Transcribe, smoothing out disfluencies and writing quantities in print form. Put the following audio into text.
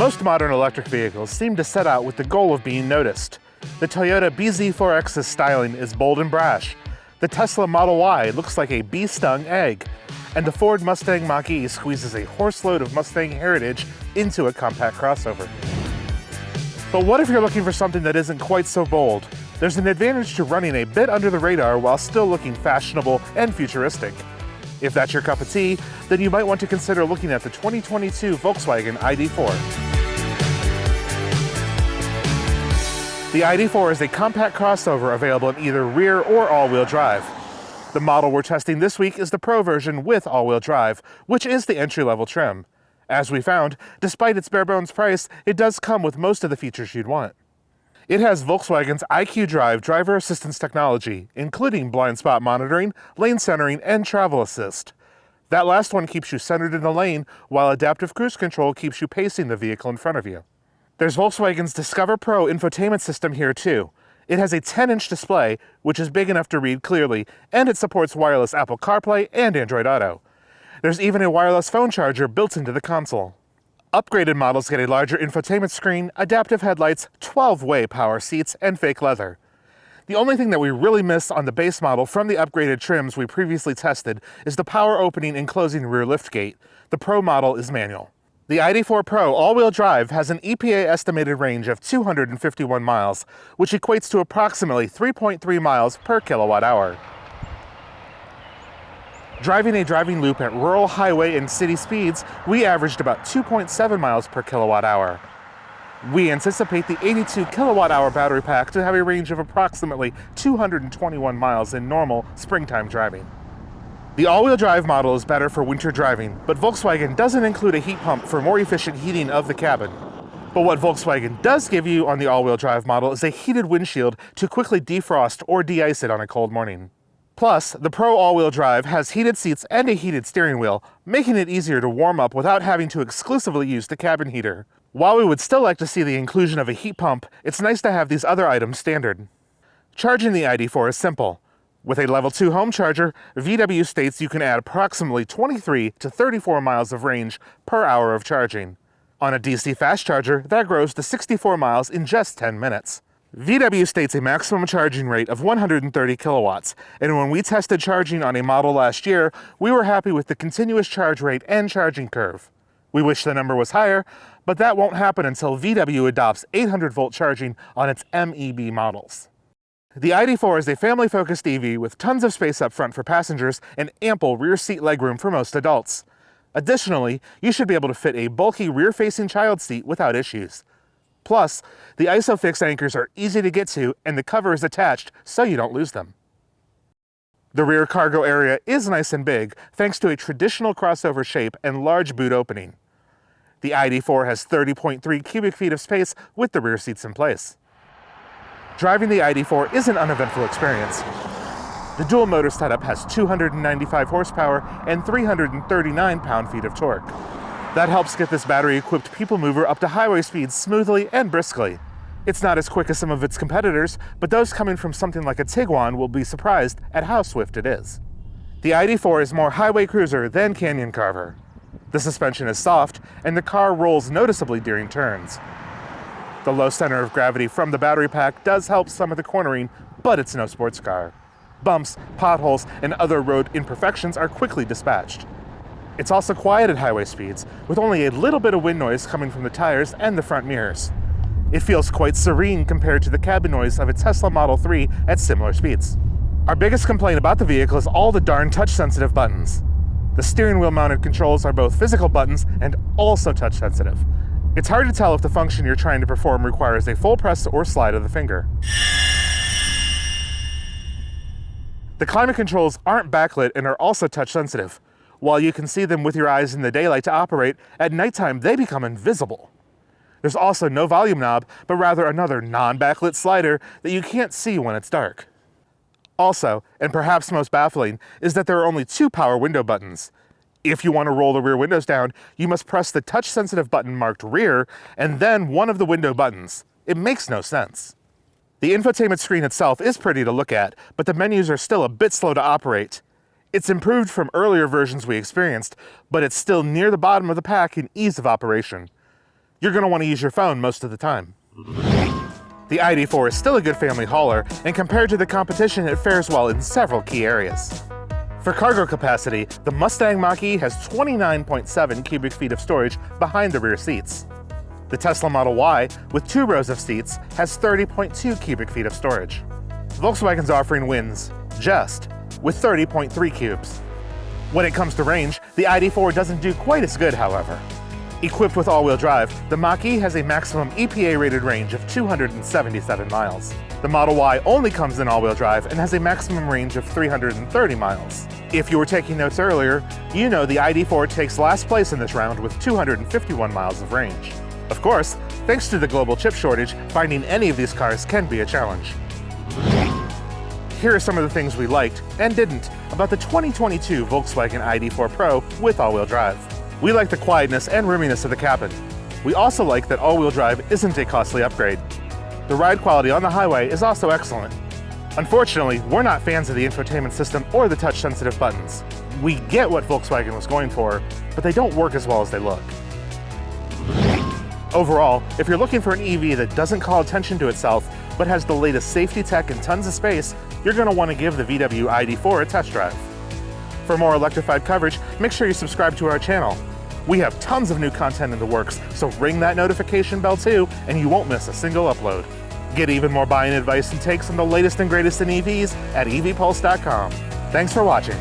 Most modern electric vehicles seem to set out with the goal of being noticed. The Toyota bZ4X's styling is bold and brash. The Tesla Model Y looks like a bee-stung egg. And the Ford Mustang Mach-E squeezes a horse-load of Mustang heritage into a compact crossover. But what if you're looking for something that isn't quite so bold? There's an advantage to running a bit under the radar while still looking fashionable and futuristic. If that's your cup of tea, then you might want to consider looking at the 2022 Volkswagen ID.4. The ID.4 is a compact crossover available in either rear or all-wheel drive. The model we're testing this week is the Pro version with all-wheel drive, which is the entry-level trim. As we found, despite its bare-bones price, it does come with most of the features you'd want. It has Volkswagen's IQ Drive driver assistance technology, including blind spot monitoring, lane centering, and travel assist. That last one keeps you centered in the lane, while adaptive cruise control keeps you pacing the vehicle in front of you. There's Volkswagen's Discover Pro infotainment system here too. It has a 10-inch display, which is big enough to read clearly, and it supports wireless Apple CarPlay and Android Auto. There's even a wireless phone charger built into the console. Upgraded models get a larger infotainment screen, adaptive headlights, 12-way power seats, and fake leather. The only thing that we really miss on the base model from the upgraded trims we previously tested is the power opening and closing rear liftgate. The Pro model is manual. The ID.4 Pro all-wheel drive has an EPA estimated range of 251 miles, which equates to approximately 3.3 miles per kilowatt hour. Driving a driving loop at rural highway and city speeds, we averaged about 2.7 miles per kilowatt hour. We anticipate the 82 kilowatt hour battery pack to have a range of approximately 221 miles in normal springtime driving. The all-wheel drive model is better for winter driving, but Volkswagen doesn't include a heat pump for more efficient heating of the cabin. But what Volkswagen does give you on the all-wheel drive model is a heated windshield to quickly defrost or de-ice it on a cold morning. Plus, the Pro all-wheel drive has heated seats and a heated steering wheel, making it easier to warm up without having to exclusively use the cabin heater. While we would still like to see the inclusion of a heat pump, it's nice to have these other items standard. Charging the ID.4 is simple. With a level 2 home charger, VW states you can add approximately 23 to 34 miles of range per hour of charging. On a DC fast charger, that grows to 64 miles in just 10 minutes. VW states a maximum charging rate of 130 kilowatts, and when we tested charging on a model last year, we were happy with the continuous charge rate and charging curve. We wish the number was higher, but that won't happen until VW adopts 800-volt charging on its MEB models. The ID.4 is a family-focused EV with tons of space up front for passengers and ample rear seat legroom for most adults. Additionally, you should be able to fit a bulky rear-facing child seat without issues. Plus, the ISOFIX anchors are easy to get to and the cover is attached so you don't lose them. The rear cargo area is nice and big thanks to a traditional crossover shape and large boot opening. The ID.4 has 30.3 cubic feet of space with the rear seats in place. Driving the ID.4 is an uneventful experience. The dual motor setup has 295 horsepower and 339 pound-feet of torque. That helps get this battery-equipped people mover up to highway speeds smoothly and briskly. It's not as quick as some of its competitors, but those coming from something like a Tiguan will be surprised at how swift it is. The ID.4 is more highway cruiser than canyon carver. The suspension is soft, and the car rolls noticeably during turns. The low center of gravity from the battery pack does help some of the cornering, but it's no sports car. Bumps, potholes, and other road imperfections are quickly dispatched. It's also quiet at highway speeds, with only a little bit of wind noise coming from the tires and the front mirrors. It feels quite serene compared to the cabin noise of a Tesla Model 3 at similar speeds. Our biggest complaint about the vehicle is all the darn touch-sensitive buttons. The steering wheel mounted controls are both physical buttons and also touch-sensitive. It's hard to tell if the function you're trying to perform requires a full press or slide of the finger. The climate controls aren't backlit and are also touch-sensitive. While you can see them with your eyes in the daylight to operate, at nighttime they become invisible. There's also no volume knob, but rather another non-backlit slider that you can't see when it's dark. Also, and perhaps most baffling, is that there are only 2 power window buttons. If you want to roll the rear windows down, you must press the touch-sensitive button marked rear, and then one of the window buttons. It makes no sense. The infotainment screen itself is pretty to look at, but the menus are still a bit slow to operate. It's improved from earlier versions we experienced, but it's still near the bottom of the pack in ease of operation. you're going to want to use your phone most of the time. The ID.4 is still a good family hauler, and compared to the competition, it fares well in several key areas. For cargo capacity, the Mustang Mach-E has 29.7 cubic feet of storage behind the rear seats. The Tesla Model Y, with 2 rows of seats, has 30.2 cubic feet of storage. Volkswagen's offering wins, just, with 30.3 cubes. When it comes to range, the ID.4 doesn't do quite as good, however. Equipped with all-wheel drive, the Mach-E has a maximum EPA-rated range of 277 miles. The Model Y only comes in all-wheel drive and has a maximum range of 330 miles. If you were taking notes earlier, you know the ID.4 takes last place in this round with 251 miles of range. Of course, thanks to the global chip shortage, finding any of these cars can be a challenge. Here are some of the things we liked, and didn't, about the 2022 Volkswagen ID.4 Pro with all-wheel drive. We like the quietness and roominess of the cabin. We also like that all-wheel drive isn't a costly upgrade. The ride quality on the highway is also excellent. Unfortunately, we're not fans of the infotainment system or the touch-sensitive buttons. We get what Volkswagen was going for, but they don't work as well as they look. Overall, if you're looking for an EV that doesn't call attention to itself, but has the latest safety tech and tons of space, you're going to want to give the VW ID.4 a test drive. For more electrified coverage, make sure you subscribe to our channel. We have tons of new content in the works, so ring that notification bell too, and you won't miss a single upload. Get even more buying advice and takes on the latest and greatest in EVs at evpulse.com. Thanks for watching.